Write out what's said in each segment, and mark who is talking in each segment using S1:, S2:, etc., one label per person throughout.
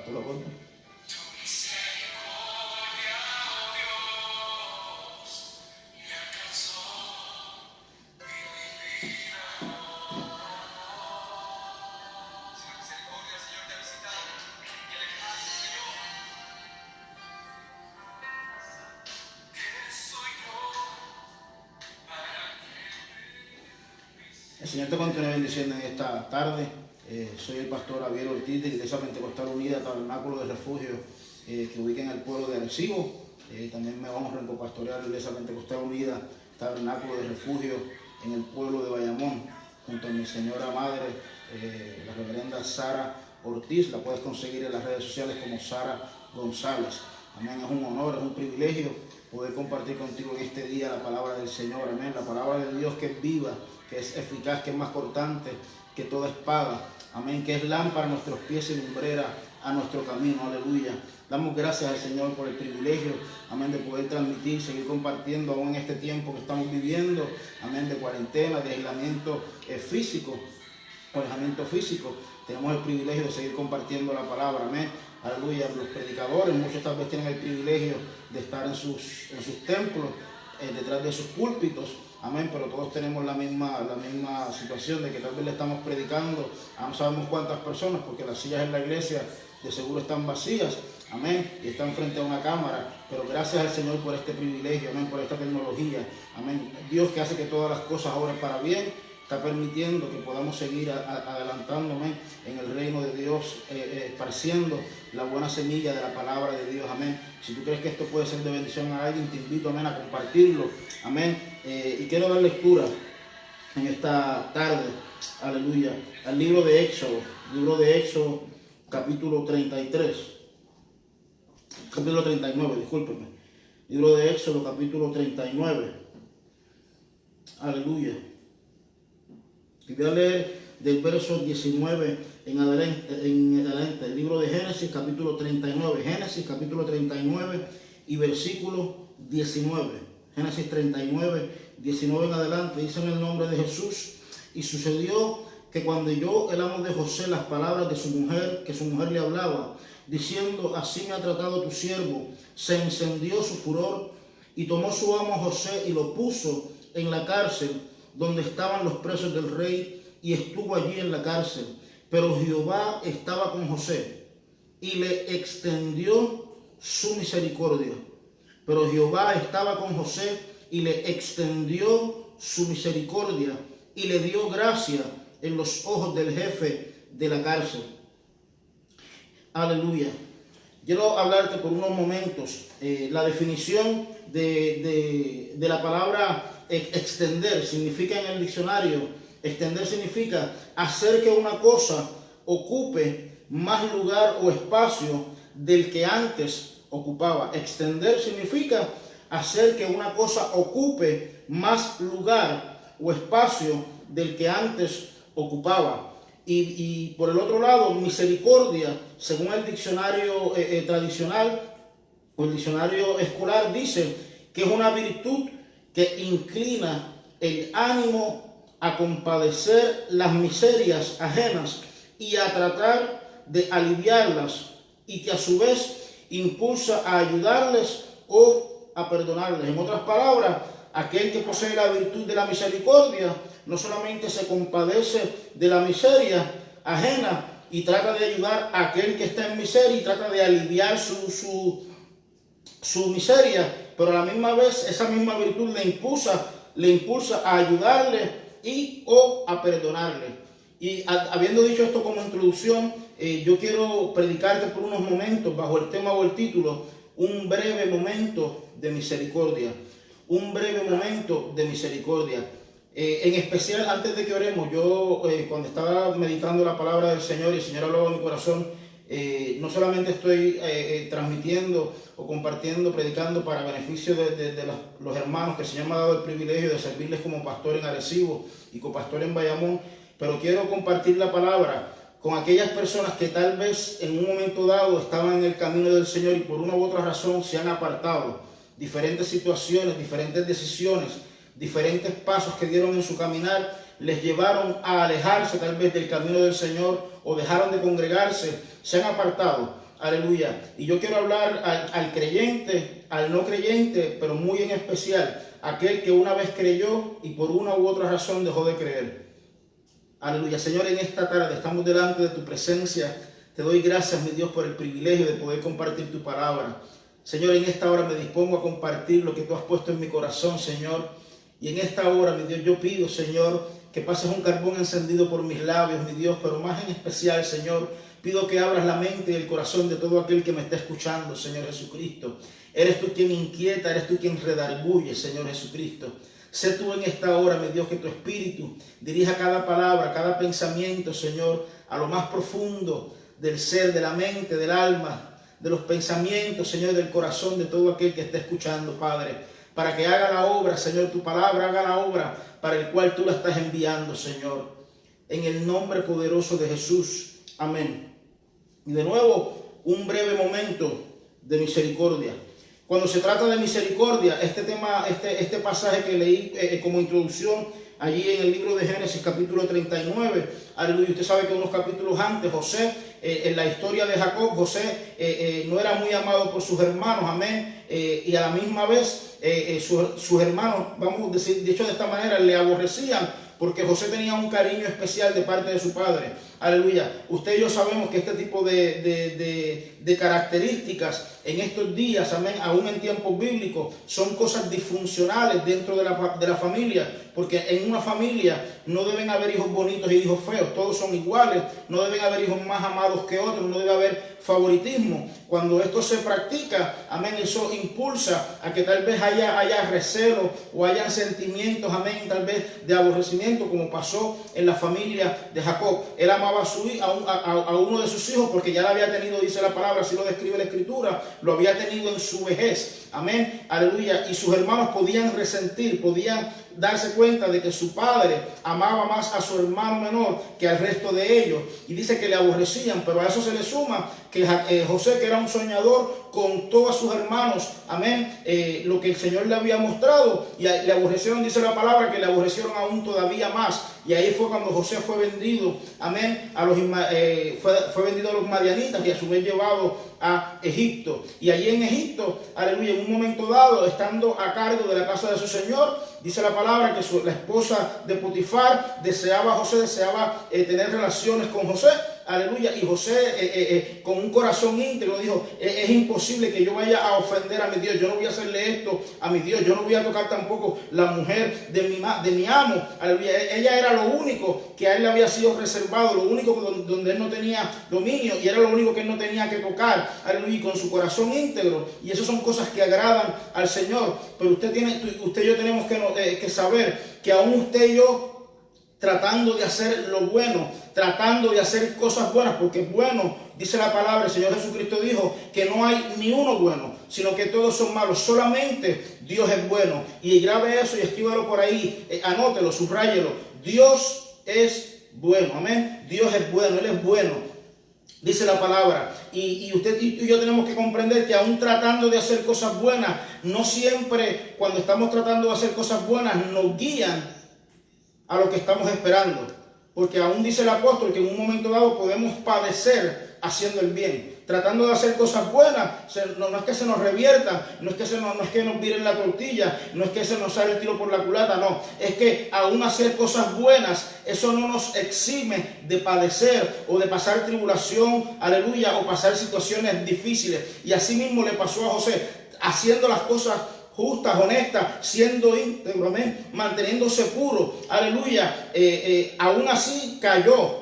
S1: ¿Tú lo pones? El Señor te continúe bendiciendo en esta tarde. Soy el pastor Javier Ortiz de Iglesia Pentecostal Unida, Tabernáculo de Refugio, que ubica en el pueblo de Arecibo. También me honro en copastorear la Iglesia Pentecostal Unida, Tabernáculo de Refugio, en el pueblo de Bayamón, junto a mi señora madre, la reverenda Sara Ortiz. La puedes conseguir en las redes sociales como Sara González. Amén. Es un honor, es un privilegio poder compartir contigo en este día la palabra del Señor. Amén. La palabra de Dios que es viva, que es eficaz, que es más cortante que toda espada. Amén. Que es lámpara a nuestros pies y lumbrera a nuestro camino. Aleluya. Damos gracias al Señor por el privilegio, amén, de poder transmitir, seguir compartiendo aún en este tiempo que estamos viviendo, amén, de cuarentena, de aislamiento físico. Tenemos el privilegio de seguir compartiendo la palabra, amén. Aleluya. Los predicadores, muchos tal vez tienen el privilegio de estar en sus templos, detrás de sus púlpitos, amén, pero todos tenemos la misma situación de que tal vez le estamos predicando a no sabemos cuántas personas, porque las sillas en la iglesia de seguro están vacías, amén, y están frente a una cámara, pero gracias al Señor por este privilegio, amén, por esta tecnología, amén. Dios, que hace que todas las cosas obren para bien, está permitiendo que podamos seguir adelantándonos en el reino de Dios, esparciendo la buena semilla de la palabra de Dios, amén. Si tú crees que esto puede ser de bendición a alguien, te invito, amén, a compartirlo, amén. Y quiero dar lectura en esta tarde, aleluya, al libro de Éxodo, capítulo 39, discúlpeme. Libro de Éxodo, capítulo 39, aleluya. Y voy a leer del verso 19 en adelante, el libro de Génesis, capítulo 39. Génesis, capítulo 39 y versículo 19. Génesis 39, 19 en adelante, dice en el nombre de Jesús. Y sucedió que cuando oyó el amo de José las palabras de su mujer, que su mujer le hablaba, diciendo: así me ha tratado tu siervo, se encendió su furor, y tomó su amo José y lo puso en la cárcel donde estaban los presos del rey, y estuvo allí en la cárcel. Pero Jehová estaba con José y le extendió su misericordia. Pero Jehová estaba con José y le extendió su misericordia y le dio gracia en los ojos del jefe de la cárcel. Aleluya. Quiero hablarte por unos momentos la definición de la palabra extender. Significa en el diccionario, extender significa hacer que una cosa ocupe más lugar o espacio del que antes ocupaba. Extender significa hacer que una cosa ocupe más lugar o espacio del que antes ocupaba. Y por el otro lado, misericordia, según el diccionario tradicional o el diccionario escolar, dice que es una virtud que inclina el ánimo a compadecer las miserias ajenas y a tratar de aliviarlas, y que a su vez impulsa a ayudarles o a perdonarles. En otras palabras, aquel que posee la virtud de la misericordia no solamente se compadece de la miseria ajena y trata de ayudar a aquel que está en miseria y trata de aliviar su miseria, pero a la misma vez esa misma virtud le impulsa a ayudarle y o a perdonarle. Y habiendo dicho esto como introducción, yo quiero predicarte por unos momentos bajo el tema o el título: un breve momento de misericordia. Un breve momento de misericordia. En especial, antes de que oremos, yo cuando estaba meditando la palabra del Señor y el Señor hablaba a mi corazón, No solamente estoy transmitiendo o compartiendo, predicando para beneficio de los hermanos que el Señor me ha dado el privilegio de servirles como pastor en Arecibo y copastor en Bayamón, pero quiero compartir la palabra con aquellas personas que tal vez en un momento dado estaban en el camino del Señor y por una u otra razón se han apartado. Diferentes situaciones, diferentes decisiones, diferentes pasos que dieron en su caminar les llevaron a alejarse tal vez del camino del Señor o dejaron de congregarse, se han apartado. Aleluya. Y yo quiero hablar al creyente, al no creyente, pero muy en especial aquel que una vez creyó y por una u otra razón dejó de creer. Aleluya. Señor, en esta tarde estamos delante de tu presencia. Te doy gracias, mi Dios, por el privilegio de poder compartir tu palabra. Señor, en esta hora me dispongo a compartir lo que tú has puesto en mi corazón, Señor. Y en esta hora, mi Dios, yo pido, Señor, que pases un carbón encendido por mis labios, mi Dios, pero más en especial, Señor, pido que abras la mente y el corazón de todo aquel que me está escuchando, Señor Jesucristo. Eres tú quien inquieta, eres tú quien redarguye, Señor Jesucristo. Sé tú en esta hora, mi Dios, que tu Espíritu dirija cada palabra, cada pensamiento, Señor, a lo más profundo del ser, de la mente, del alma, de los pensamientos, Señor, del corazón de todo aquel que esté escuchando, Padre, para que haga la obra, Señor, tu palabra haga la obra para el cual tú la estás enviando, Señor. En el nombre poderoso de Jesús. Amén. Y de nuevo, un breve momento de misericordia. Cuando se trata de misericordia, este tema, este pasaje que leí como introducción allí en el libro de Génesis capítulo 39, aleluya, usted sabe que unos capítulos antes José, en la historia de Jacob, José no era muy amado por sus hermanos, amén, y a la misma vez sus hermanos, vamos a decir, dicho de esta manera, le aborrecían porque José tenía un cariño especial de parte de su padre. Aleluya. Usted y yo sabemos que este tipo de características en estos días, amén, aún en tiempos bíblicos, son cosas disfuncionales dentro de la familia, porque en una familia no deben haber hijos bonitos y hijos feos, todos son iguales, no deben haber hijos más amados que otros, no debe haber favoritismo. Cuando esto se practica, amén, eso impulsa a que tal vez haya recelo o haya sentimientos, amén, tal vez de aborrecimiento, como pasó en la familia de Jacob. Él amaba a uno de sus hijos porque ya lo había tenido, dice la palabra, así lo describe la Escritura, lo había tenido en su vejez, amén, aleluya, y sus hermanos podían resentir, podían darse cuenta de que su padre amaba más a su hermano menor que al resto de ellos, y dice que le aborrecían, pero a eso se le suma que José, que era un soñador, contó a sus hermanos, amén, lo que el Señor le había mostrado, y le aborrecieron, dice la palabra, que le aborrecieron aún todavía más, y ahí fue cuando José fue vendido, amén, fue vendido a los madianitas y a su vez llevado a Egipto. Y allí en Egipto, aleluya, en un momento dado, estando a cargo de la casa de su señor, dice la palabra que la esposa de Potifar deseaba tener relaciones con José. Aleluya, y José con un corazón íntegro dijo, es imposible que yo vaya a ofender a mi Dios, yo no voy a hacerle esto a mi Dios, yo no voy a tocar tampoco la mujer de mi amo. Aleluya, ella era lo único que a él le había sido reservado, lo único donde él no tenía dominio, y era lo único que él no tenía que tocar. Aleluya, y con su corazón íntegro, y eso son cosas que agradan al Señor. Pero usted y yo tenemos que saber que aún usted y yo, tratando de hacer lo bueno, tratando de hacer cosas buenas, porque bueno, dice la palabra, el Señor Jesucristo dijo que no hay ni uno bueno, sino que todos son malos, solamente Dios es bueno. Y grabe eso y escríbalo por ahí, anótelo, subráyelo. Dios es bueno, amén. Dios es bueno, Él es bueno, dice la palabra. Y usted y yo tenemos que comprender que aún tratando de hacer cosas buenas, no siempre cuando estamos tratando de hacer cosas buenas nos guían a lo que estamos esperando, porque aún dice el apóstol que en un momento dado podemos padecer haciendo el bien, tratando de hacer cosas buenas. No es que se nos reviertan, no es que nos viren la tortilla, no es que se nos sale el tiro por la culata, no, es que aún hacer cosas buenas, eso no nos exime de padecer o de pasar tribulación, aleluya, o pasar situaciones difíciles. Y así mismo le pasó a José, haciendo las cosas justas, honestas, siendo íntegro, amén, manteniéndose puro, aleluya, aún así cayó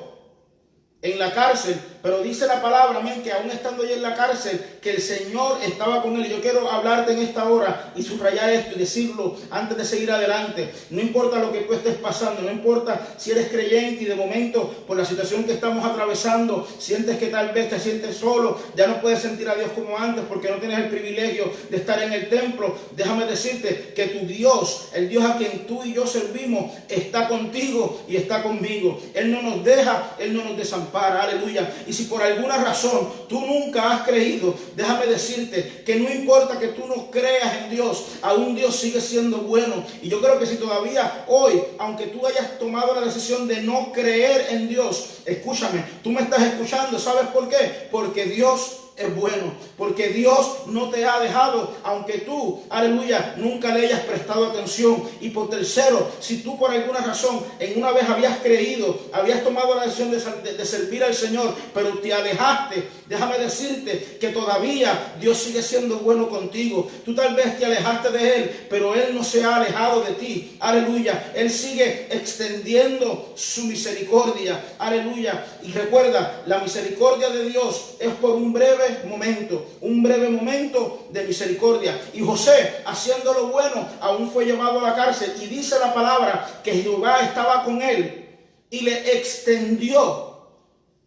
S1: en la cárcel, Pero dice la palabra, amén, que aún estando allí en la cárcel, que el Señor estaba con él. Y yo quiero hablarte en esta hora y subrayar esto y decirlo antes de seguir adelante. No importa lo que tú estés pasando, no importa si eres creyente y de momento por la situación que estamos atravesando sientes que tal vez te sientes solo, ya no puedes sentir a Dios como antes porque no tienes el privilegio de estar en el templo. Déjame decirte que tu Dios, el Dios a quien tú y yo servimos, está contigo y está conmigo. Él no nos deja, Él no nos desampara, aleluya. Y si por alguna razón tú nunca has creído, déjame decirte que no importa que tú no creas en Dios, aún Dios sigue siendo bueno. Y yo creo que si todavía hoy, aunque tú hayas tomado la decisión de no creer en Dios, escúchame, tú me estás escuchando, ¿sabes por qué? Porque Dios es bueno, porque Dios no te ha dejado, aunque tú, aleluya, nunca le hayas prestado atención. Y por tercero, si tú por alguna razón en una vez habías creído, habías tomado la decisión de servir al Señor, pero te alejaste, déjame decirte que todavía Dios sigue siendo bueno contigo. Tú tal vez te alejaste de Él, pero Él no se ha alejado de ti, aleluya. Él sigue extendiendo su misericordia, aleluya. Y recuerda, la misericordia de Dios es por un breve momento de misericordia. Y José, haciendo lo bueno, aún fue llevado a la cárcel, y dice la palabra que Jehová estaba con él y le extendió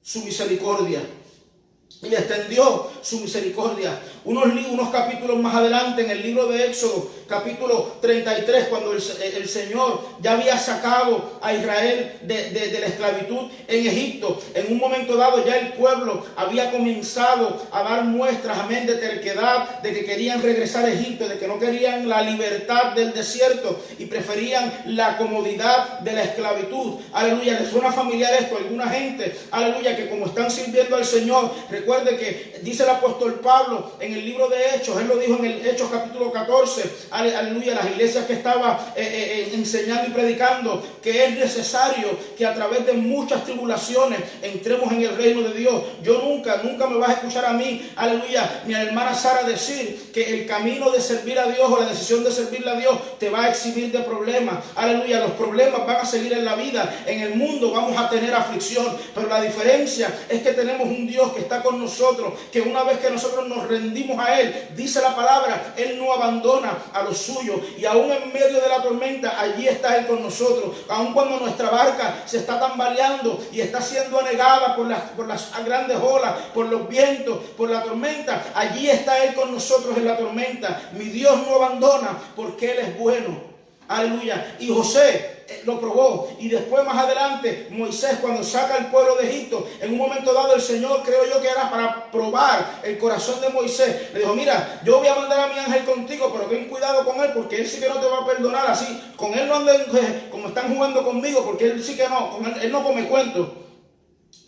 S1: su misericordia. Y le extendió su misericordia. Unos capítulos más adelante, en el libro de Éxodo, capítulo 33, cuando el Señor ya había sacado a Israel de la esclavitud en Egipto, en un momento dado ya el pueblo había comenzado a dar muestras, amén, de terquedad, de que querían regresar a Egipto, de que no querían la libertad del desierto y preferían la comodidad de la esclavitud. Aleluya, ¿les suena familiar esto? Alguna gente, aleluya, que como están sirviendo al Señor, recuerde que dice el apóstol Pablo en el libro de Hechos, él lo dijo en el Hechos capítulo 14, aleluya, las iglesias que estaba enseñando y predicando, que es necesario que a través de muchas tribulaciones entremos en el reino de Dios. Yo nunca me vas a escuchar a mí, aleluya, ni a la hermana Sara decir que el camino de servir a Dios o la decisión de servirle a Dios te va a exhibir de problemas. Aleluya, los problemas van a seguir en la vida, en el mundo vamos a tener aflicción, pero la diferencia es que tenemos un Dios que está con nosotros, que una vez que nosotros nos rendimos a Él, dice la palabra, Él no abandona a los suyos, y aún en medio de la tormenta, allí está Él con nosotros. Aún cuando nuestra barca se está tambaleando y está siendo anegada por las grandes olas, por los vientos, por la tormenta, allí está Él con nosotros en la tormenta. Mi Dios no abandona porque Él es bueno. Aleluya. Y José lo probó. Y después más adelante Moisés, cuando saca al pueblo de Egipto, en un momento dado el Señor, creo yo que era para probar el corazón de Moisés, le dijo: mira, yo voy a mandar a mi ángel contigo, pero ten cuidado con él, porque él sí que no te va a perdonar así. Con él no anden como están jugando conmigo, porque él sí que no, con él no come cuento.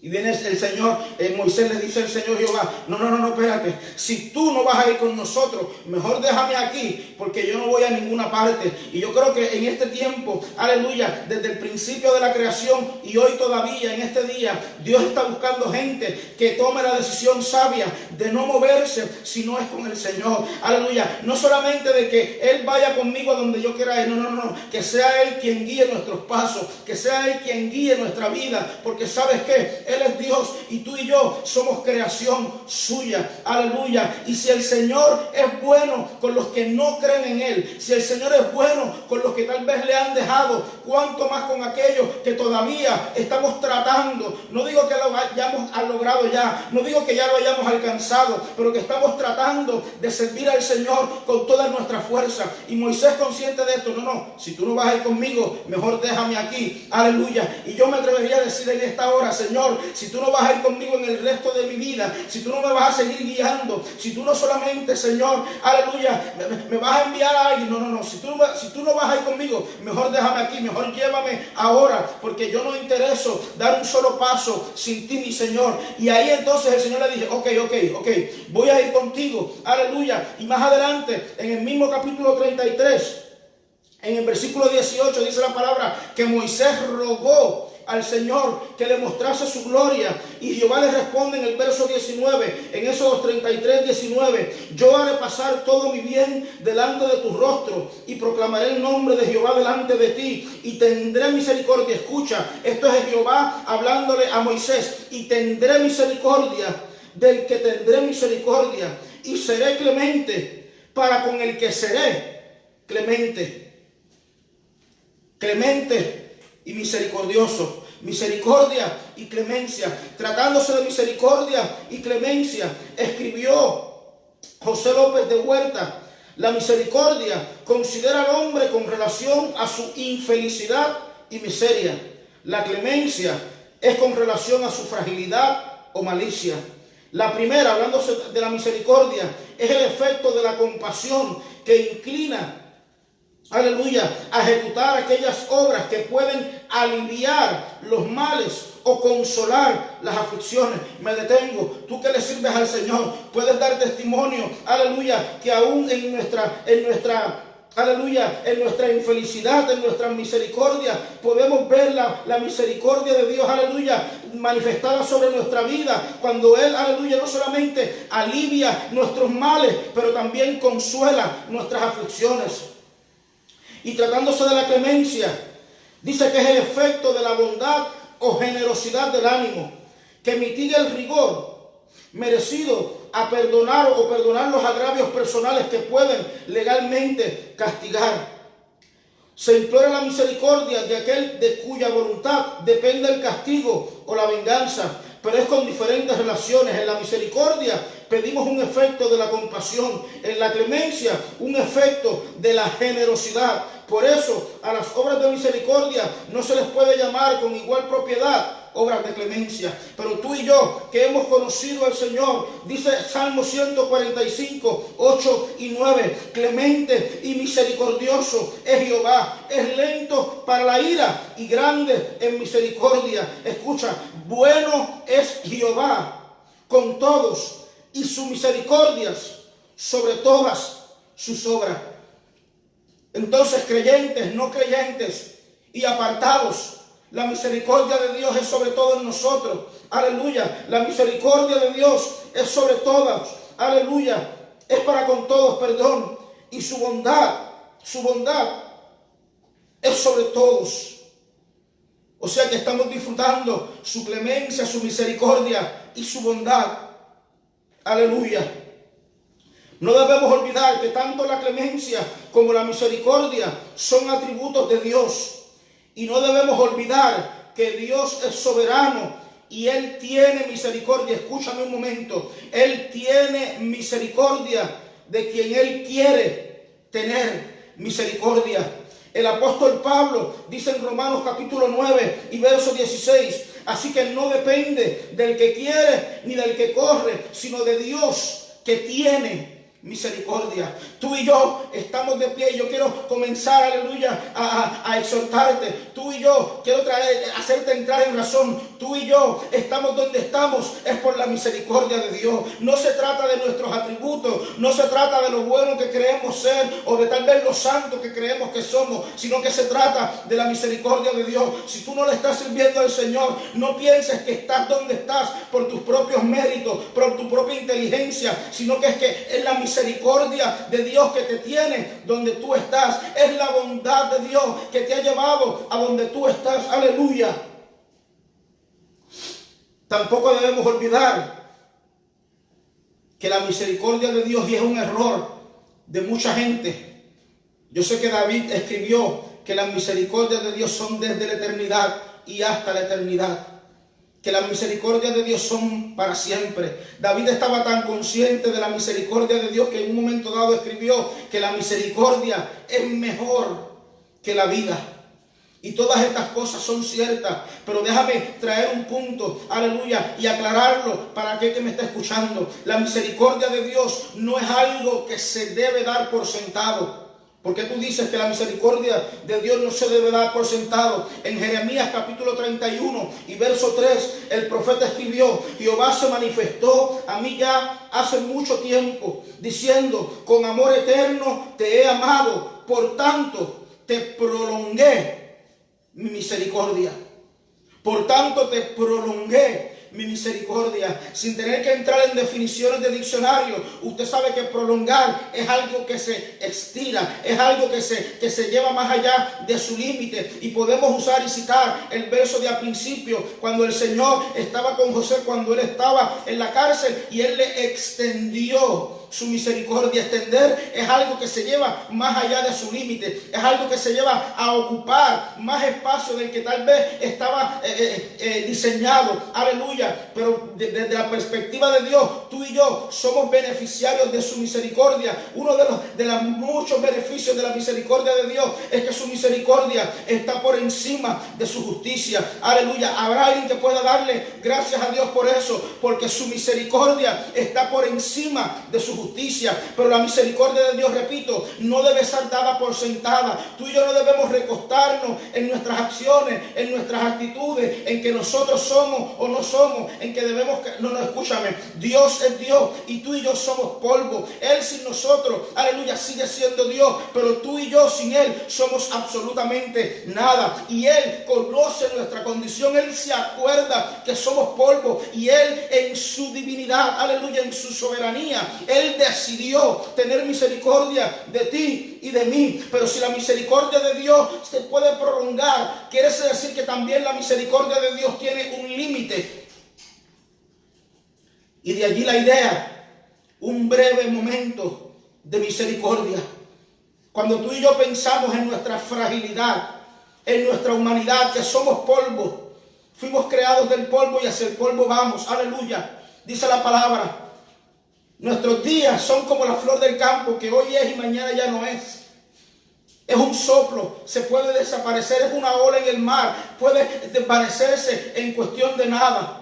S1: Y viene el Señor, Moisés le dice al Señor Jehová: no, espérate, si tú no vas a ir con nosotros, mejor déjame aquí, porque yo no voy a ninguna parte. Y yo creo que en este tiempo, aleluya, desde el principio de la creación y hoy todavía en este día, Dios está buscando gente que tome la decisión sabia de no moverse si no es con el Señor. Aleluya, no solamente de que Él vaya conmigo a donde yo quiera ir, no, que sea Él quien guíe nuestros pasos, que sea Él quien guíe nuestra vida, porque ¿sabes qué? Él es Dios y tú y yo somos creación suya. Aleluya. Y si el Señor es bueno con los que no creen en Él, si el Señor es bueno con los que tal vez le han dejado, cuánto más con aquellos que todavía estamos tratando. No digo que lo hayamos logrado ya, no digo que ya lo hayamos alcanzado, pero que estamos tratando de servir al Señor con toda nuestra fuerza. Y Moisés, consciente de esto, no, si tú no vas a ir conmigo, mejor déjame aquí. Aleluya. Y yo me atrevería a decir en esta hora: Señor, si tú no vas a ir conmigo en el resto de mi vida, si tú no me vas a seguir guiando, si tú no solamente, Señor, aleluya, me vas a enviar a alguien, no, si tú no vas a ir conmigo, mejor déjame aquí, mejor llévame ahora, porque yo no intereso dar un solo paso sin ti, mi Señor. Y ahí entonces el Señor le dice: ok, voy a ir contigo, aleluya. Y más adelante, en el mismo capítulo 33, en el versículo 18, dice la palabra que Moisés rogó al Señor que le mostrase su gloria. Y Jehová le responde en el verso 19, en Éxodo 33, 19: yo haré pasar todo mi bien delante de tu rostro y proclamaré el nombre de Jehová delante de ti y tendré misericordia. Escucha, esto es Jehová hablándole a Moisés: y tendré misericordia del que tendré misericordia y seré clemente para con el que seré clemente. Clemente y misericordioso. Misericordia y clemencia. Tratándose de misericordia y clemencia, escribió José López de Huerta: la misericordia considera al hombre con relación a su infelicidad y miseria. La clemencia es con relación a su fragilidad o malicia. La primera, hablándose de la misericordia, es el efecto de la compasión que inclina, aleluya, a ejecutar aquellas obras que pueden aliviar los males o consolar las aflicciones. Me detengo. Tú que le sirves al Señor, puedes dar testimonio, aleluya, que aún en nuestra infelicidad, en nuestra misericordia, podemos ver la misericordia de Dios, aleluya, manifestada sobre nuestra vida, cuando Él, aleluya, no solamente alivia nuestros males, pero también consuela nuestras aflicciones. Y tratándose de la clemencia, dice que es el efecto de la bondad o generosidad del ánimo, que mitiga el rigor merecido a perdonar o perdonar los agravios personales que pueden legalmente castigar. Se implora la misericordia de aquel de cuya voluntad depende el castigo o la venganza, pero es con diferentes relaciones. En la misericordia pedimos un efecto de la compasión, en la clemencia un efecto de la generosidad. Por eso a las obras de misericordia no se les puede llamar con igual propiedad obras de clemencia. Pero tú y yo, que hemos conocido al Señor, dice Salmo 145, 8 y 9: clemente y misericordioso es Jehová, es lento para la ira y grande en misericordia. Escucha, bueno es Jehová con todos y sus misericordias sobre todas sus obras. Entonces, creyentes, no creyentes y apartados, la misericordia de Dios es sobre todo en nosotros. Aleluya. La misericordia de Dios es sobre todos. Aleluya. Es para con todos, perdón. Y su bondad es sobre todos. O sea que estamos disfrutando su clemencia, su misericordia y su bondad. Aleluya. No debemos olvidar que tanto la clemencia como la misericordia son atributos de Dios. Y no debemos olvidar que Dios es soberano y Él tiene misericordia. Escúchame un momento. Él tiene misericordia de quien Él quiere tener misericordia. El apóstol Pablo dice en Romanos capítulo 9 y verso 16: así que no depende del que quiere ni del que corre, sino de Dios que tiene misericordia. Tú y yo estamos de pie. Yo quiero comenzar, aleluya, a exhortarte. Tú y yo quiero hacerte entrar en razón. Tú y yo estamos donde estamos es por la misericordia de Dios. No se trata de nuestros atributos, no se trata de lo bueno que creemos ser o de tal vez lo santo que creemos que somos, sino que se trata de la misericordia de Dios. Si tú no le estás sirviendo al Señor, no pienses que estás donde estás por tus propios méritos, por tu propia inteligencia, sino que es la misericordia de Dios que te tiene donde tú estás. Es la bondad de Dios que te ha llevado a donde tú estás. Aleluya. Tampoco debemos olvidar que la misericordia de Dios, y es un error de mucha gente. Yo sé que David escribió que las misericordias de Dios son desde la eternidad y hasta la eternidad, que las misericordias de Dios son para siempre. David estaba tan consciente de la misericordia de Dios que en un momento dado escribió que la misericordia es mejor que la vida. Y todas estas cosas son ciertas, pero déjame traer un punto, aleluya, y aclararlo para aquel que me está escuchando. La misericordia de Dios no es algo que se debe dar por sentado. ¿Por qué tú dices que la misericordia de Dios no se debe dar por sentado? En Jeremías capítulo 31 y verso 3, el profeta escribió: Jehová se manifestó a mí ya hace mucho tiempo, diciendo, con amor eterno te he amado, por tanto te prolongué mi misericordia. Por tanto te prolongué mi misericordia, sin tener que entrar en definiciones de diccionario. Usted sabe que prolongar es algo que se estira, es algo que se lleva más allá de su límite. Y podemos usar y citar el verso de al principio, cuando el Señor estaba con José, cuando él estaba en la cárcel y él le extendió su misericordia. Extender es algo que se lleva más allá de su límite, es algo que se lleva a ocupar más espacio del que tal vez estaba diseñado. Aleluya. Pero desde la perspectiva de Dios, tú y yo somos beneficiarios de su misericordia. Uno de los muchos beneficios de la misericordia de Dios es que su misericordia está por encima de su justicia. Aleluya. Habrá alguien que pueda darle gracias a Dios por eso, porque su misericordia está por encima de su justicia. Pero la misericordia de Dios, repito, no debe ser dada por sentada. Tú y yo no debemos recostarnos en nuestras acciones, en nuestras actitudes, en que nosotros somos o no somos, en que debemos, no, escúchame, Dios es Dios y tú y yo somos polvo. Él sin nosotros, aleluya, sigue siendo Dios, pero tú y yo sin Él somos absolutamente nada. Y Él conoce nuestra condición, Él se acuerda que somos polvo y Él en su divinidad, aleluya, en su soberanía, Él decidió tener misericordia de ti y de mí. Pero si la misericordia de Dios se puede prolongar, quiere decir que también la misericordia de Dios tiene un límite. Y de allí la idea, un breve momento de misericordia. Cuando tú y yo pensamos en nuestra fragilidad, en nuestra humanidad, que somos polvo, fuimos creados del polvo y hacia el polvo vamos, aleluya. Dice la palabra, nuestros días son como la flor del campo, que hoy es y mañana ya no es. Es un soplo, se puede desaparecer, es una ola en el mar, puede desvanecerse en cuestión de nada.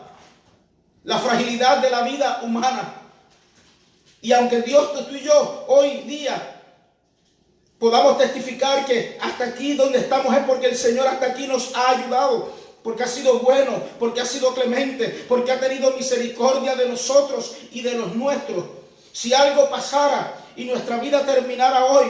S1: La fragilidad de la vida humana. Y aunque Dios, tú y yo, hoy día podamos testificar que hasta aquí donde estamos es porque el Señor hasta aquí nos ha ayudado, porque ha sido bueno, porque ha sido clemente, porque ha tenido misericordia de nosotros y de los nuestros. Si algo pasara y nuestra vida terminara hoy,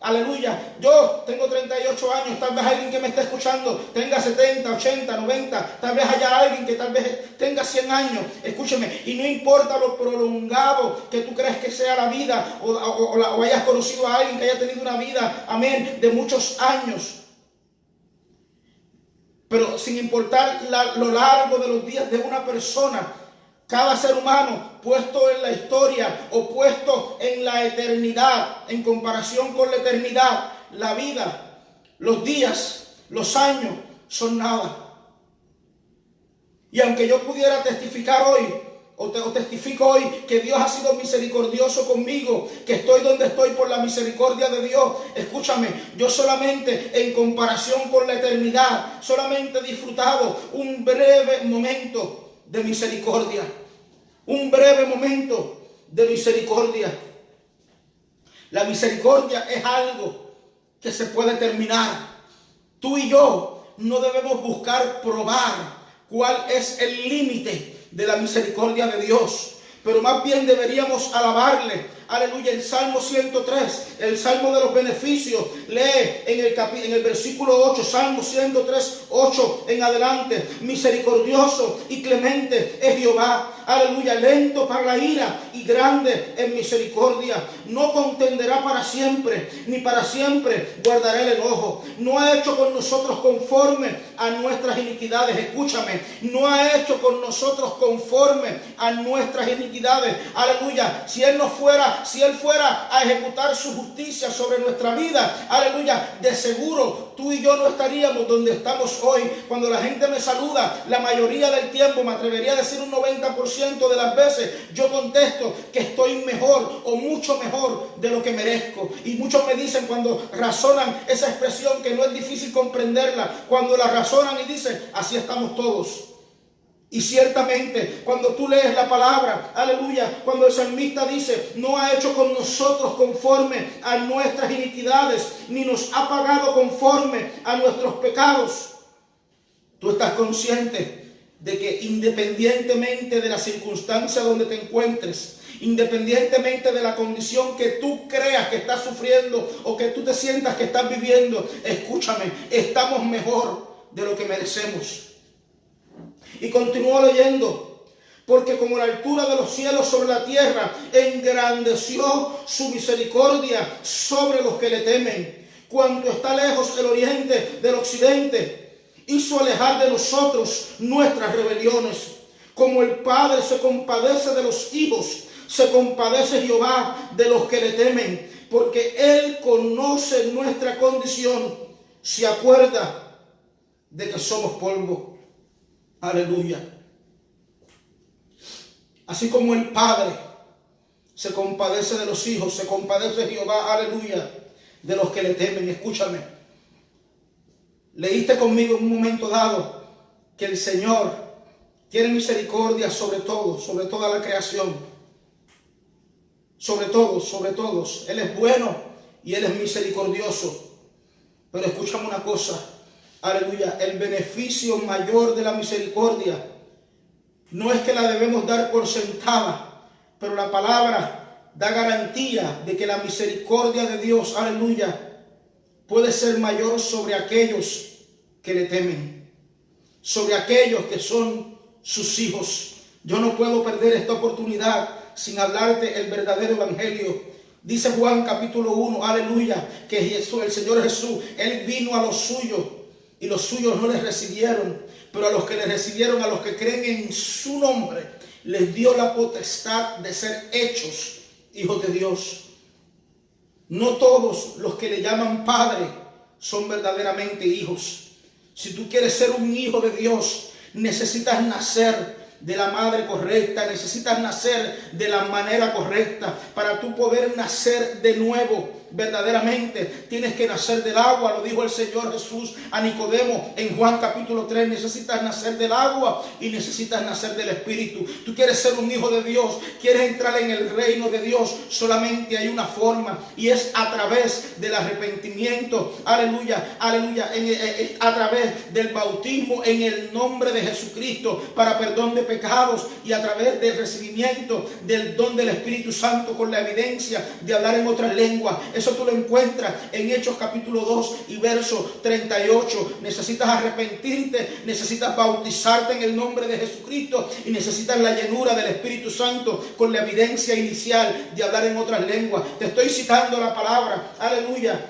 S1: aleluya, yo tengo 38 años, tal vez alguien que me esté escuchando tenga 70, 80, 90, tal vez haya alguien que tal vez tenga 100 años, escúcheme, y no importa lo prolongado que tú crees que sea la vida, o hayas conocido a alguien que haya tenido una vida, amén, de muchos años, pero sin importar lo largo de los días de una persona, cada ser humano puesto en la historia o puesto en la eternidad, en comparación con la eternidad, la vida, los días, los años son nada. Y aunque yo pudiera testificar hoy, o testifico hoy que Dios ha sido misericordioso conmigo, que estoy donde estoy por la misericordia de Dios, escúchame, yo solamente en comparación con la eternidad, solamente he disfrutado un breve momento de misericordia. Un breve momento de misericordia. La misericordia es algo que se puede terminar. Tú y yo no debemos buscar probar cuál es el límite de la misericordia de Dios, pero más bien deberíamos alabarle. Aleluya, el Salmo 103, el Salmo de los beneficios. Lee en el versículo 8, Salmo 103, 8 en adelante. Misericordioso y clemente es Jehová. Aleluya, lento para la ira y grande en misericordia. No contenderá para siempre, ni para siempre guardará el enojo. No ha hecho con nosotros conforme a nuestras iniquidades. Escúchame, no ha hecho con nosotros conforme a nuestras iniquidades. Aleluya, si Él fuera a ejecutar su justicia sobre nuestra vida, aleluya, de seguro tú y yo no estaríamos donde estamos hoy. Cuando la gente me saluda, la mayoría del tiempo, me atrevería a decir un 90% de las veces, yo contesto que estoy mejor o mucho mejor de lo que merezco. Y muchos me dicen cuando razonan esa expresión, que no es difícil comprenderla, cuando la razonan y dicen, así estamos todos. Y ciertamente, cuando tú lees la palabra, aleluya, cuando el salmista dice, no ha hecho con nosotros conforme a nuestras iniquidades, ni nos ha pagado conforme a nuestros pecados. Tú estás consciente de que independientemente de la circunstancia donde te encuentres, independientemente de la condición que tú creas que estás sufriendo o que tú te sientas que estás viviendo, escúchame, estamos mejor de lo que merecemos. Y continúo leyendo. Porque como la altura de los cielos sobre la tierra, engrandeció su misericordia sobre los que le temen. Cuanto está lejos el oriente del occidente, hizo alejar de nosotros nuestras rebeliones. Como el Padre se compadece de los hijos, se compadece Jehová de los que le temen, porque Él conoce nuestra condición, se acuerda de que somos polvo. Aleluya. Así como el Padre se compadece de los hijos, se compadece Jehová, aleluya, de los que le temen. Escúchame. Leíste conmigo en un momento dado que el Señor tiene misericordia sobre todo, sobre toda la creación. Sobre todos. Él es bueno y Él es misericordioso. Pero escúchame una cosa, aleluya, el beneficio mayor de la misericordia no es que la debemos dar por sentada, pero la palabra da garantía de que la misericordia de Dios, aleluya, puede ser mayor sobre aquellos que le temen, sobre aquellos que son sus hijos. Yo no puedo perder esta oportunidad sin hablarte el verdadero evangelio. Dice Juan capítulo 1, aleluya, que Jesús, el Señor Jesús, Él vino a los suyos y los suyos no les recibieron, pero a los que le recibieron, a los que creen en su nombre, les dio la potestad de ser hechos hijos de Dios. No todos los que le llaman Padre son verdaderamente hijos. Si tú quieres ser un hijo de Dios, necesitas nacer de la madre correcta, necesitas nacer de la manera correcta. Para tú poder nacer de nuevo, verdaderamente tienes que nacer del agua. Lo dijo el Señor Jesús a Nicodemo en Juan capítulo 3. Necesitas nacer del agua y necesitas nacer del Espíritu. Tú quieres ser un hijo de Dios, quieres entrar en el reino de Dios. Solamente hay una forma, y es a través del arrepentimiento, aleluya, aleluya, a través del bautismo en el nombre de Jesucristo para perdón de pecados, y a través del recibimiento del don del Espíritu Santo con la evidencia de hablar en otras lenguas. Eso tú lo encuentras en Hechos capítulo 2 y verso 38. Necesitas arrepentirte, necesitas bautizarte en el nombre de Jesucristo y necesitas la llenura del Espíritu Santo con la evidencia inicial de hablar en otras lenguas. Te estoy citando la palabra, aleluya.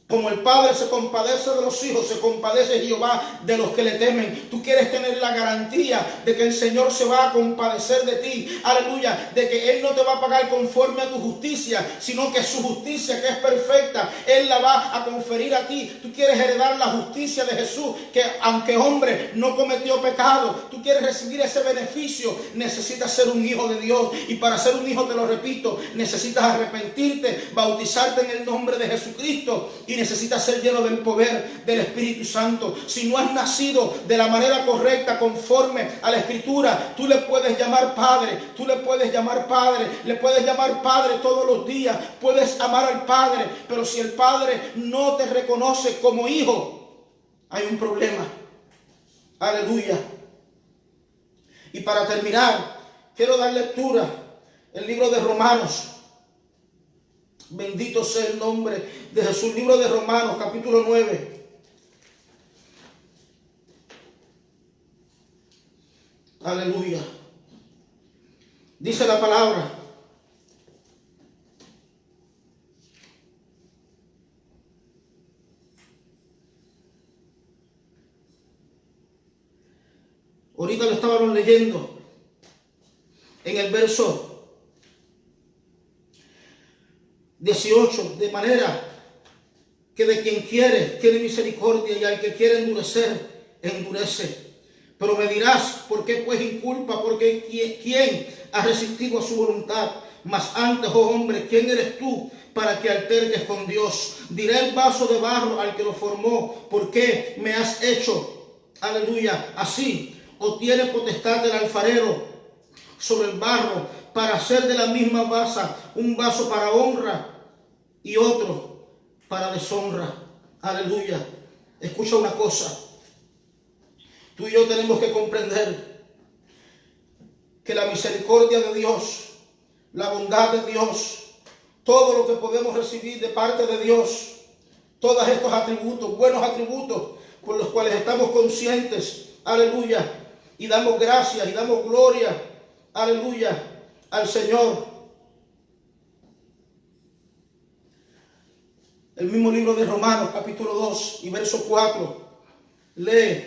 S1: Como el Padre se compadece de los hijos, se compadece Jehová de los que le temen. Tú quieres tener la garantía de que el Señor se va a compadecer de ti. Aleluya. De que Él no te va a pagar conforme a tu justicia, sino que su justicia, que es perfecta, Él la va a conferir a ti. Tú quieres heredar la justicia de Jesús, que aunque hombre no cometió pecado. Tú quieres recibir ese beneficio. Necesitas ser un hijo de Dios. Y para ser un hijo, te lo repito, necesitas arrepentirte, bautizarte en el nombre de Jesucristo. Y necesitas ser lleno del poder del Espíritu Santo. Si no has nacido de la manera correcta, conforme a la Escritura, tú le puedes llamar Padre, tú le puedes llamar Padre, le puedes llamar Padre todos los días, puedes amar al Padre, pero si el Padre no te reconoce como hijo, hay un problema. Aleluya. Y para terminar, quiero dar lectura el libro de Romanos. Bendito sea el nombre de Jesús. Libro de Romanos, capítulo 9. Aleluya. Dice la palabra: ahorita lo estábamos leyendo en el verso 18, de manera que de quien quiere, tiene misericordia, y al que quiere endurecer, endurece. Pero me dirás, ¿por qué pues inculpa? Porque ¿quién ha resistido a su voluntad? Mas antes, oh hombre, ¿quién eres tú para que alterques con Dios? Diré el vaso de barro al que lo formó: ¿por qué me has hecho, aleluya, así? ¿O tiene potestad el alfarero sobre el barro para hacer de la misma masa un vaso para honra y otro para deshonra? Aleluya. Escucha una cosa. Tú y yo tenemos que comprender que la misericordia de Dios, la bondad de Dios, todo lo que podemos recibir de parte de Dios, todos estos atributos, buenos atributos, por los cuales estamos conscientes, aleluya, y damos gracias y damos gloria, aleluya, al Señor. El mismo libro de Romanos, capítulo 2 y verso 4, lee: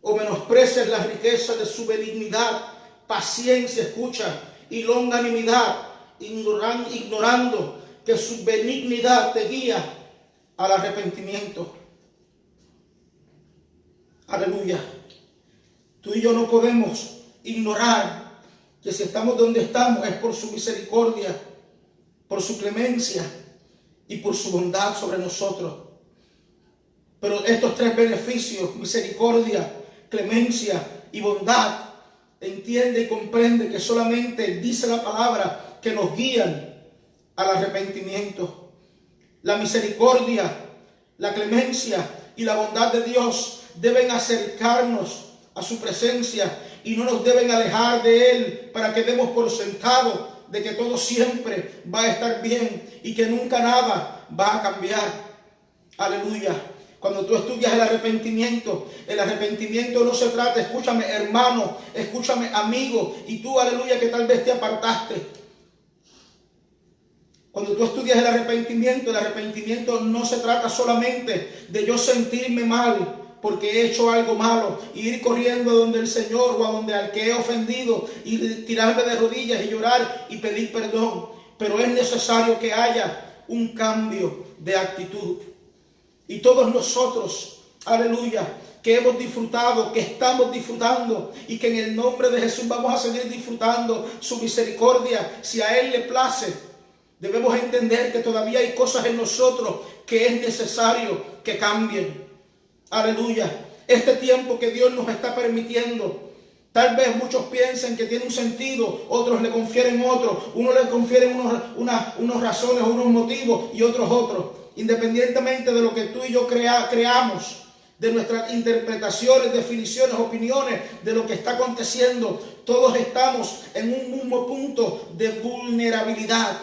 S1: o menosprecias las riquezas de su benignidad, paciencia, escucha, y longanimidad, ignorando que su benignidad te guía al arrepentimiento. Aleluya. Tú y yo no podemos ignorar que si estamos donde estamos es por su misericordia, por su clemencia y por su bondad sobre nosotros. Pero estos tres beneficios, misericordia, clemencia y bondad, entiende y comprende que solamente dice la palabra que nos guían al arrepentimiento. La misericordia, la clemencia y la bondad de Dios deben acercarnos a su presencia y no nos deben alejar de Él para que demos por sentado de que todo siempre va a estar bien y que nunca nada va a cambiar. Aleluya. Cuando tú estudias el arrepentimiento no se trata, escúchame hermano, escúchame amigo, y tú, aleluya, que tal vez te apartaste. Cuando tú estudias el arrepentimiento no se trata solamente de yo sentirme mal porque he hecho algo malo y ir corriendo a donde el Señor o a donde al que he ofendido y tirarme de rodillas y llorar y pedir perdón. Pero es necesario que haya un cambio de actitud. Y todos nosotros, aleluya, que hemos disfrutado, que estamos disfrutando y que en el nombre de Jesús vamos a seguir disfrutando su misericordia, si a Él le place, debemos entender que todavía hay cosas en nosotros que es necesario que cambien. Aleluya. Este tiempo que Dios nos está permitiendo, tal vez muchos piensen que tiene un sentido, otros le confieren otro, unos le confieren unos razones, unos motivos y otros otros. Independientemente de lo que tú y yo creamos, de nuestras interpretaciones, definiciones, opiniones, de lo que está aconteciendo, todos estamos en un mismo punto de vulnerabilidad.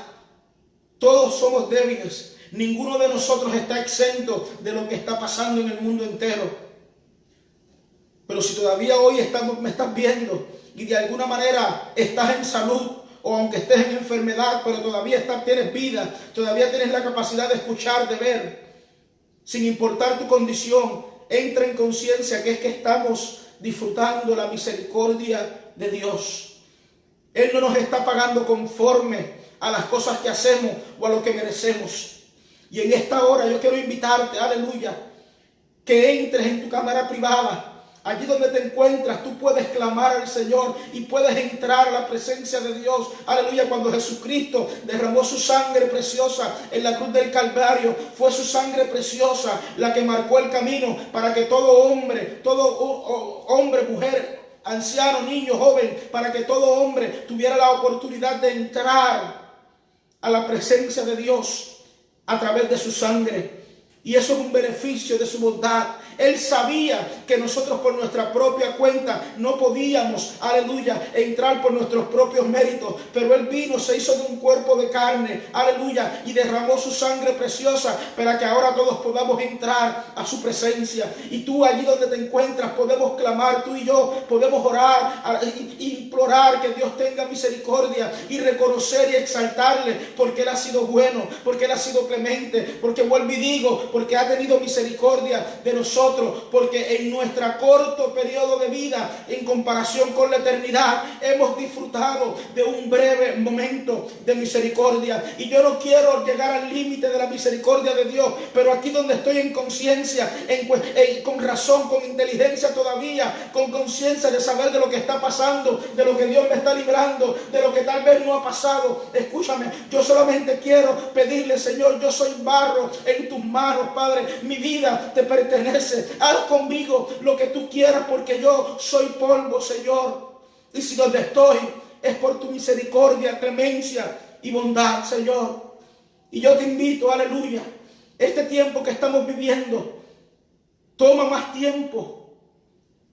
S1: Todos somos débiles. Ninguno de nosotros está exento de lo que está pasando en el mundo entero. Pero si todavía hoy me estás viendo y de alguna manera estás en salud, o aunque estés en enfermedad, pero todavía tienes vida, todavía tienes la capacidad de escuchar, de ver, sin importar tu condición, entra en conciencia que es que estamos disfrutando la misericordia de Dios. Él no nos está pagando conforme a las cosas que hacemos o a lo que merecemos. Y en esta hora yo quiero invitarte, aleluya, que entres en tu cámara privada. Allí donde te encuentras, tú puedes clamar al Señor y puedes entrar a la presencia de Dios. Aleluya, cuando Jesucristo derramó su sangre preciosa en la cruz del Calvario, fue su sangre preciosa la que marcó el camino para que todo hombre, mujer, anciano, niño, joven, para que todo hombre tuviera la oportunidad de entrar a la presencia de Dios a través de su sangre. Y eso es un beneficio de su bondad. Él sabía que nosotros por nuestra propia cuenta no podíamos, aleluya, entrar por nuestros propios méritos. Pero Él vino, se hizo de un cuerpo de carne, aleluya, y derramó su sangre preciosa para que ahora todos podamos entrar a su presencia. Y tú allí donde te encuentras podemos clamar, tú y yo podemos orar, implorar que Dios tenga misericordia y reconocer y exaltarle porque Él ha sido bueno, porque Él ha sido clemente, porque vuelvo y digo, porque ha tenido misericordia de nosotros, porque en nuestro corto periodo de vida, en comparación con la eternidad, hemos disfrutado de un breve momento de misericordia. Y yo no quiero llegar al límite de la misericordia de Dios, pero aquí donde estoy en conciencia, con razón, con inteligencia todavía, con conciencia de saber de lo que está pasando, de lo que Dios me está librando, de lo que tal vez no ha pasado. Escúchame, yo solamente quiero pedirle, Señor, yo soy barro en tus manos, Padre, mi vida te pertenece. Haz conmigo lo que tú quieras porque yo soy polvo, Señor. Y si donde estoy es por tu misericordia, clemencia y bondad, Señor. Y yo te invito, aleluya, este tiempo que estamos viviendo, toma más tiempo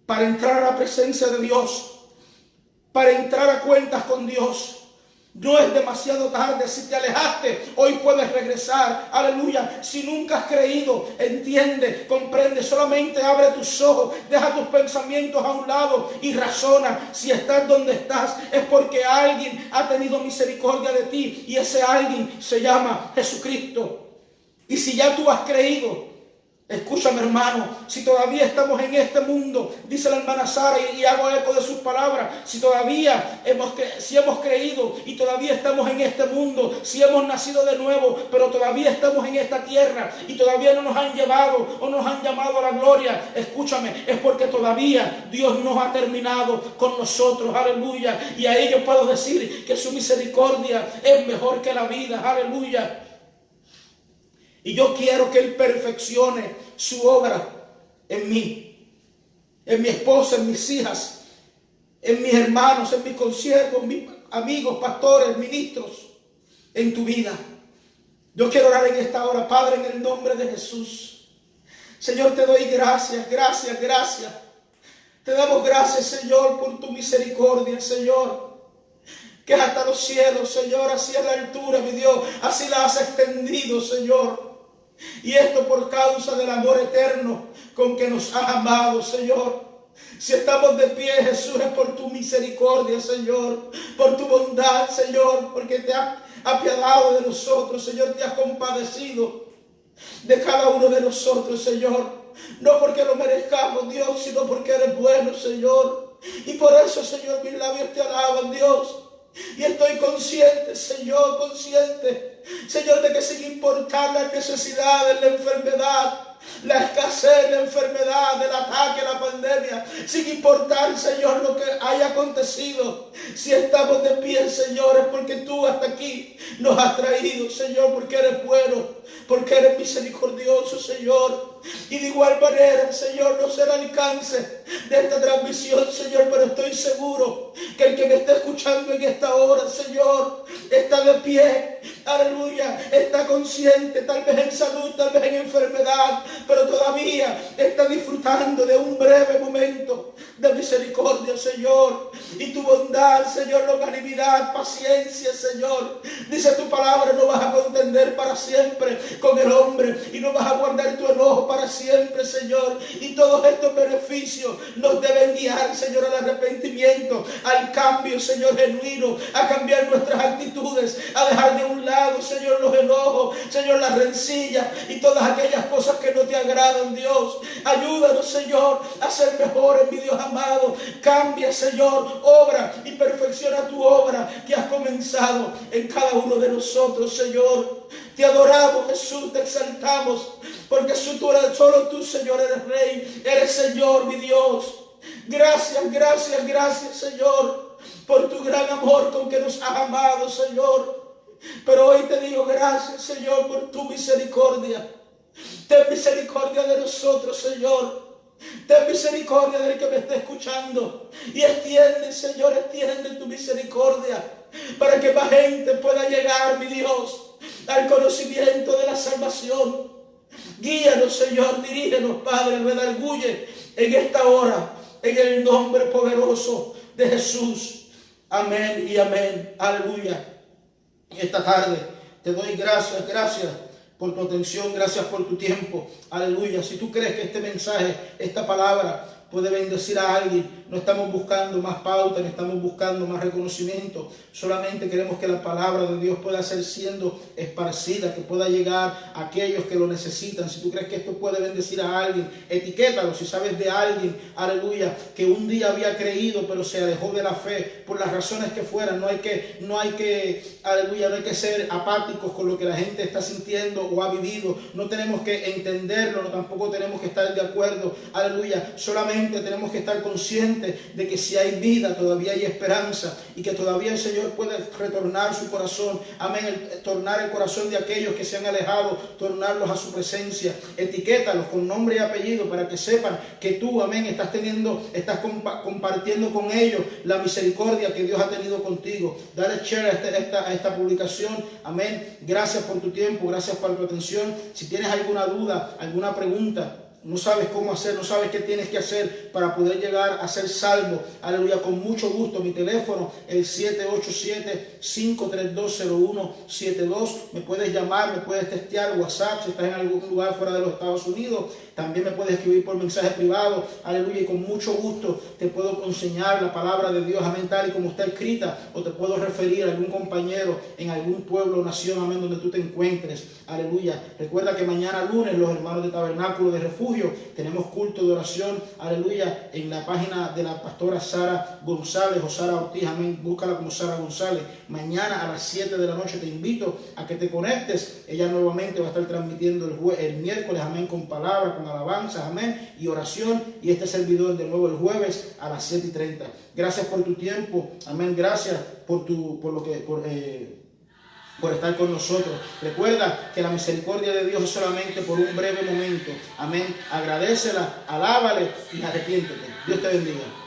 S1: para entrar a la presencia de Dios, para entrar a cuentas con Dios.
S2: No es demasiado tarde. Si te alejaste, hoy puedes regresar. Aleluya. Si nunca has creído, entiende, comprende. Solamente abre tus ojos, deja tus pensamientos a un lado y razona. Si estás donde estás, es porque alguien ha tenido misericordia de ti, y ese alguien se llama Jesucristo. Y si ya tú has creído, escúchame, hermano, si todavía estamos en este mundo, dice la hermana Sara, y hago eco de sus palabras, si todavía si hemos creído y todavía estamos en este mundo, si hemos nacido de nuevo, pero todavía estamos en esta tierra y todavía no nos han llevado o nos han llamado a la gloria, escúchame, es porque todavía Dios no ha terminado con nosotros, aleluya. Y a ello puedo decir que su misericordia es mejor que la vida, aleluya. Y yo quiero que Él perfeccione su obra en mí, en mi esposa, en mis hijas, en mis hermanos, en mis consiervos, mis amigos, pastores, ministros, en tu vida. Yo quiero orar en esta hora, Padre, en el nombre de Jesús. Señor, te doy gracias, gracias, gracias. Te damos gracias, Señor, por tu misericordia, Señor, que es hasta los cielos, Señor, así es la altura, mi Dios, así la has extendido, Señor. Y esto por causa del amor eterno con que nos has amado, Señor. Si estamos de pie, Jesús, es por tu misericordia, Señor, por tu bondad, Señor, porque te has apiadado de nosotros, Señor, te has compadecido de cada uno de nosotros, Señor. No porque lo merezcamos, Dios, sino porque eres bueno, Señor. Y por eso, Señor, mis labios te alaban, Dios. Y estoy consciente, Señor, Señor, de que sin importar las necesidades, la enfermedad, la escasez, la enfermedad, el ataque, la pandemia, sin importar, Señor, lo que haya acontecido, si estamos de pie, Señor, es porque tú hasta aquí nos has traído, Señor, porque eres bueno, porque eres misericordioso, Señor. Y de igual manera, Señor, no sé el alcance de esta transmisión, Señor, pero estoy seguro que el que me está escuchando en esta hora, Señor, está de pie, aleluya, está consciente, tal vez en salud, tal vez en enfermedad, pero todavía está disfrutando de un breve momento de misericordia, Señor, y tu bondad, Señor, longanimidad, paciencia, Señor. Dice tu palabra, no vas a contender para siempre con el hombre y no vas a guardar tu enojo para siempre, Señor. Y todos estos beneficios nos deben guiar, Señor, al arrepentimiento, al cambio, Señor, genuino, a cambiar nuestras actitudes, a dejar de un lado, Señor, los enojos, Señor, las rencillas y todas aquellas cosas que no te agradan, Dios. Ayúdanos, Señor, a ser mejores, mi Dios amado. Cambia, Señor, obra y perfecciona tu obra que has comenzado en cada uno de nosotros, Señor. Te adoramos, Jesús, te exaltamos, porque solo tú, Señor, eres Rey, eres Señor, mi Dios. Gracias, gracias, gracias, Señor, por tu gran amor con que nos has amado, Señor. Pero hoy te digo gracias, Señor, por tu misericordia. Ten misericordia de nosotros, Señor. Ten misericordia del que me esté escuchando. Y extiende, Señor, extiende tu misericordia para que más gente pueda llegar, mi Dios, al conocimiento de la salvación. Guíanos, Señor, dirígenos, Padre, redarguye en esta hora, en el nombre poderoso de Jesús. Amén y amén. Aleluya. Esta tarde te doy gracias, gracias por tu atención, gracias por tu tiempo. Aleluya. Si tú crees que este mensaje, esta palabra puede bendecir a alguien, no estamos buscando más pautas, no estamos buscando más reconocimiento. Solamente queremos que la palabra de Dios pueda ser siendo esparcida, que pueda llegar a aquellos que lo necesitan. Si tú crees que esto puede bendecir a alguien, etiquétalo. Si sabes de alguien, aleluya, que un día había creído pero se alejó de la fe por las razones que fueran. No hay que, aleluya, no hay que ser apáticos con lo que la gente está sintiendo o ha vivido. No tenemos que entenderlo, no, tampoco tenemos que estar de acuerdo, aleluya. Solamente tenemos que estar conscientes de que si hay vida, todavía hay esperanza, y que todavía el Señor puede retornar su corazón, amén, tornar el corazón de aquellos que se han alejado, tornarlos a su presencia. Etiquétalos con nombre y apellido para que sepan que tú, amén, estás compartiendo con ellos la misericordia que Dios ha tenido contigo. Dale share a esta publicación, amén. Gracias por tu tiempo, gracias por tu atención. Si tienes alguna duda, alguna pregunta, no sabes cómo hacer, no sabes qué tienes que hacer para poder llegar a ser salvo, aleluya, con mucho gusto, mi teléfono, el 787-532-0172, me puedes llamar, me puedes testear, WhatsApp, si estás en algún lugar fuera de los Estados Unidos, también me puedes escribir por mensaje privado, aleluya, y con mucho gusto te puedo enseñar la palabra de Dios, amén, tal y como está escrita, o te puedo referir a algún compañero en algún pueblo o nación, amén, donde tú te encuentres, aleluya. Recuerda que mañana lunes los hermanos de Tabernáculo de Refugio tenemos culto de oración, aleluya, en la página de la pastora Sara González o Sara Ortiz, amén, búscala como Sara González. Mañana a las 7 de la noche te invito a que te conectes. Ella nuevamente va a estar transmitiendo el miércoles, amén, con palabra, con alabanzas, amén, y oración, y este servidor de nuevo el jueves a las 7:30. Gracias por tu tiempo, amén, gracias por estar con nosotros. Recuerda que la misericordia de Dios es solamente por un breve momento. Amén. Agradécela, alábale y arrepiéntete. Dios te bendiga.